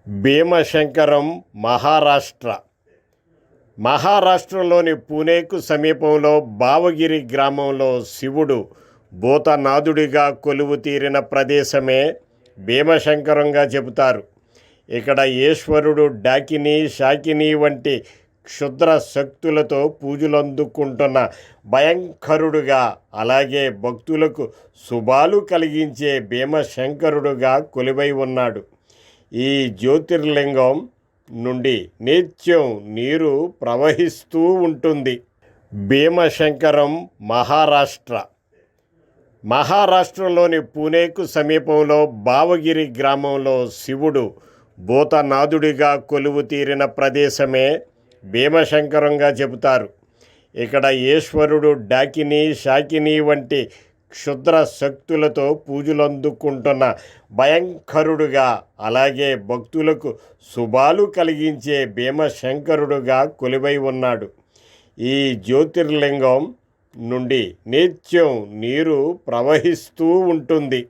భీమశంకరం మహారాష్ట్రలోని పూణేకు సమీపంలో భావగిరి గ్రామంలో శివుడు భూతనాథుడిగా కొలువు తీరిన ప్రదేశమే భీమశంకరంగా చెబుతారు. ఇక్కడ ఈశ్వరుడు డాకిని, శాకిని వంటి క్షుద్ర శక్తులతో పూజలందుకుంటున్న భయంకరుడుగా, అలాగే భక్తులకు శుభాలు కలిగించే భీమశంకరుడుగా కొలువై ఉన్నాడు. ఈ జ్యోతిర్లింగం నుండి నిత్యం నీరు ప్రవహిస్తూ ఉంటుంది. భీమశంకరం మహారాష్ట్రలోని పూణేకు సమీపంలో భావగిరి గ్రామంలో శివుడు భూతనాథుడిగా కొలువు తీరిన ప్రదేశమే భీమశంకరంగా చెబుతారు. ఇక్కడ ఈశ్వరుడు డాకిని, శాకిని వంటి క్షుద్ర శక్తులతో పూజలందుకుంటున్న భయంకరుడుగా, అలాగే భక్తులకు శుభాలు కలిగించే భీమశంకరుడుగా కొలువై ఉన్నాడు. ఈ జ్యోతిర్లింగం నుండి నిత్యం నీరు ప్రవహిస్తూ ఉంటుంది.